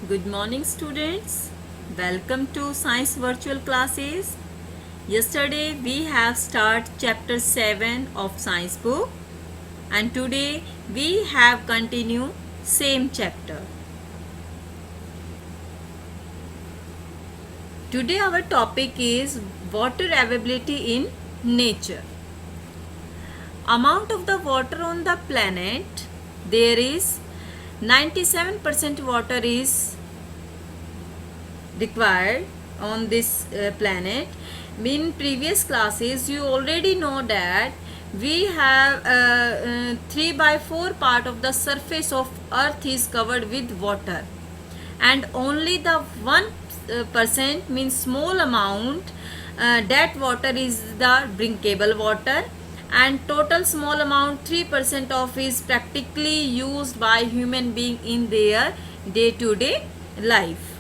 Good morning, students. Welcome to Science Virtual Classes. Yesterday we have started chapter 7 of Science book and today we have continued same chapter. Today our topic is water availability in nature. Amount of the water on the planet, there is 97% water is required on this planet. In previous classes you already know that we have 3 by 4 part of the surface of earth is covered with water and only the 1% means small amount that water is the drinkable water and total small amount 3% of is practically used by human being in their day-to-day life.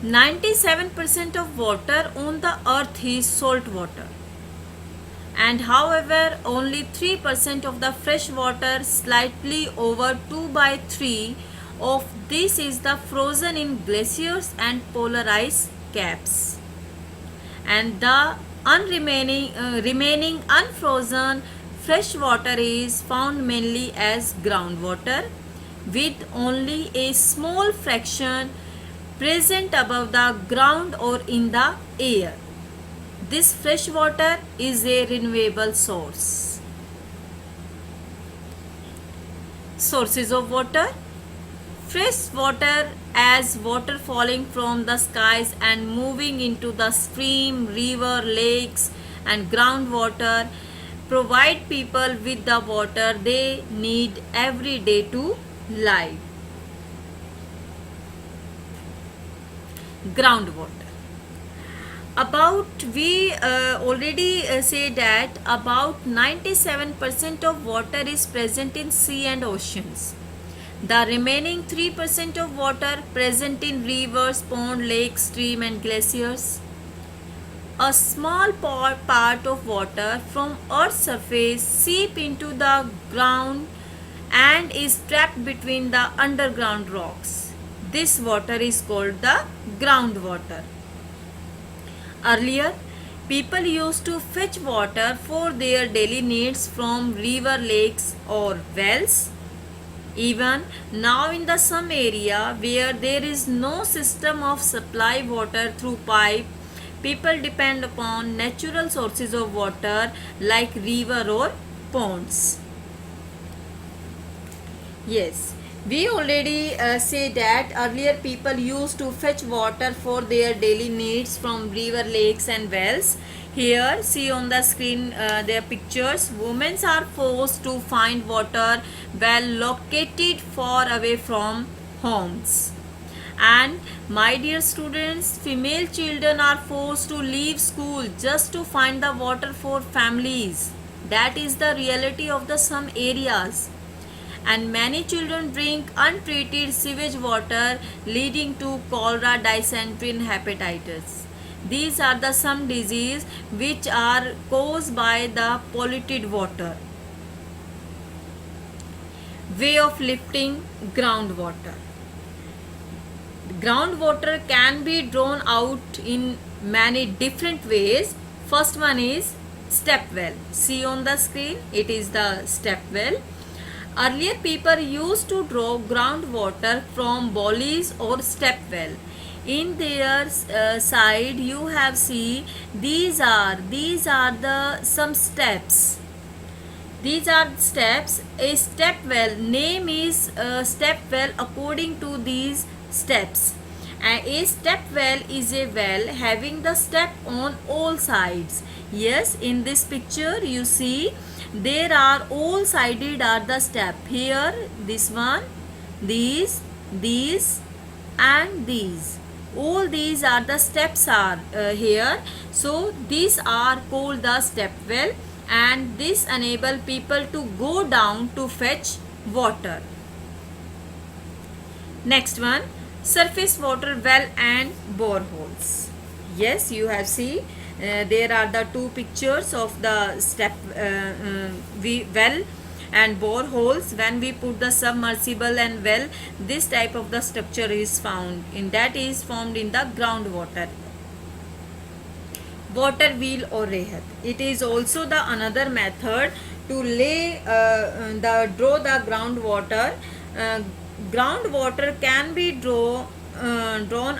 97% of water on the earth is salt water and however only 3% of the fresh water, slightly over 2 by 3 of this is the frozen in glaciers and polar ice caps, and the remaining unfrozen fresh water is found mainly as groundwater with only a small fraction present above the ground or in the air. This fresh water is a renewable source. Sources of water: fresh water as water falling from the skies and moving into the stream, river, lakes and groundwater provide people with the water they need every day to live. Groundwater. We already say that about 97% of water is present in sea and oceans. The remaining 3% of water present in rivers, ponds, lakes, streams and glaciers. A small part of water from Earth's surface seep into the ground and is trapped between the underground rocks. This water is called the groundwater. Earlier, people used to fetch water for their daily needs from river, lakes or wells. Even now in the some area where there is no system of supply water through pipe, people depend upon natural sources of water like river or ponds. Yes, we already say that earlier people used to fetch water for their daily needs from river, lakes and wells. Here see on the screen their pictures. Women are forced to find water well located far away from homes. And my dear students, female children are forced to leave school just to find the water for families. That is the reality of the some areas, and many children drink untreated sewage water leading to cholera, dysentery and hepatitis. These are the some diseases which are caused by the polluted water. Way of lifting groundwater. Groundwater can be drawn out in many different ways. First one is step well. See on the screen, it is the step well. Earlier people used to draw groundwater from bowls or step well. In their side you have see these are the some steps. These are steps. A step well name is step well according to these steps. A step well is a well having the step on all sides. Yes, in this picture you see there are all sided are the step. Here this one, these and these. All these are the steps are here. So these are called the step well, and this enable people to go down to fetch water. Next one, surface water well and boreholes. Yes, you have seen there are the two pictures of the step well and boreholes. When we put the submersible and well, this type of the structure is found in, that is formed in the groundwater. Water wheel or rehat, it is also the another method to lay draw the groundwater. Groundwater can be drawn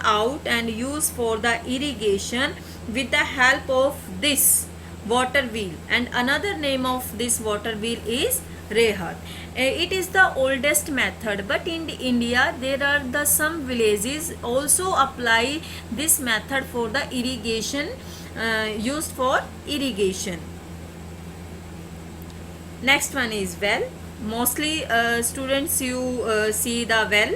out and used for the irrigation with the help of this water wheel, and another name of this water wheel is rehat. It is the oldest method, but in India there are some villages also apply this method for the irrigation, used for irrigation. Next one is well. Mostly students, you see the well,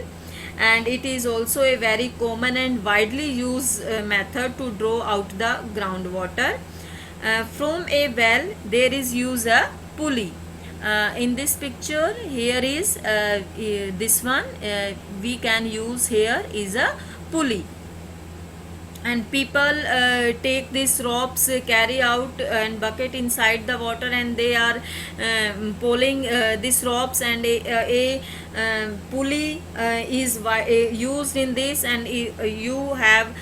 and it is also a very common and widely used method to draw out the groundwater. From a well there is use a pulley. In this picture here is this one, we can use here is a pulley, and people take these ropes, carry out and bucket inside the water, and they are pulling these ropes, and a pulley is used in this, and you have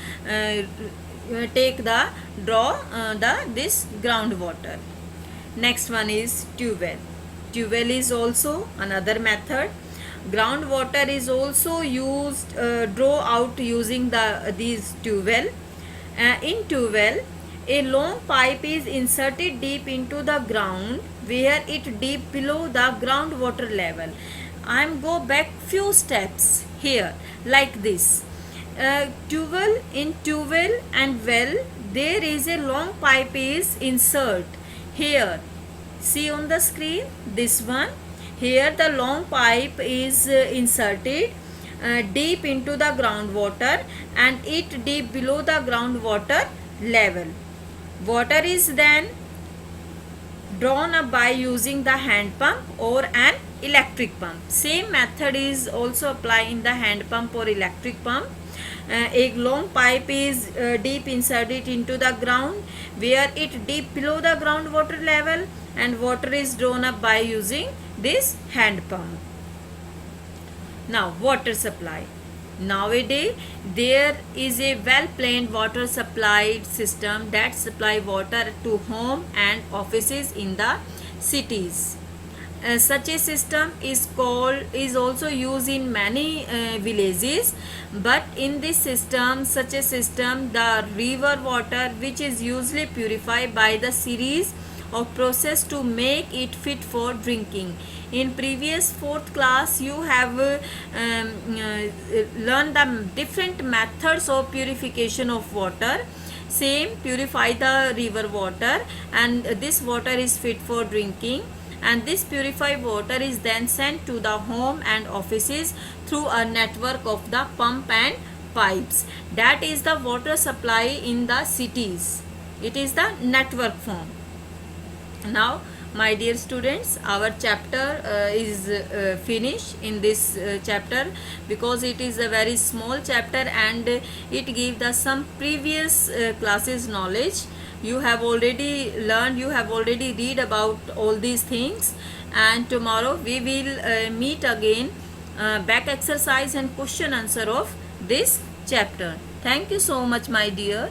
take the draw this groundwater. Next one is tube well. Tube well is also another method. Groundwater is also used draw out using these tube well. In tube well, a long pipe is inserted deep into the ground where it deep below the groundwater level. I am go back few steps here like this. Tube well, in tube well and well there is a long pipe is insert here. See on the screen this one. Here the long pipe is inserted deep into the groundwater, and it deep below the groundwater level. Water is then drawn up by using the hand pump or an electric pump. Same method is also applied in the hand pump or electric pump. A long pipe is deep inserted into the ground where it deep below the groundwater level, and water is drawn up by using this hand pump. Now water supply. Nowadays there is a well planned water supply system that supply water to home and offices in the cities. Such a system is also used in many villages, but in this system, such a system, the river water, which is usually purified by the series of process to make it fit for drinking. In previous 4th class you have learned the different methods of purification of water. Same, purify the river water, and this water is fit for drinking, and this purified water is then sent to the home and offices through a network of the pump and pipes. That is the water supply in the cities. It is the network form. Now my dear students, our chapter is finished in this chapter, because it is a very small chapter and it gives some previous classes knowledge. You have already learned, you have already read about all these things, and tomorrow we will meet again back exercise and question answer of this chapter. Thank you so much my dear.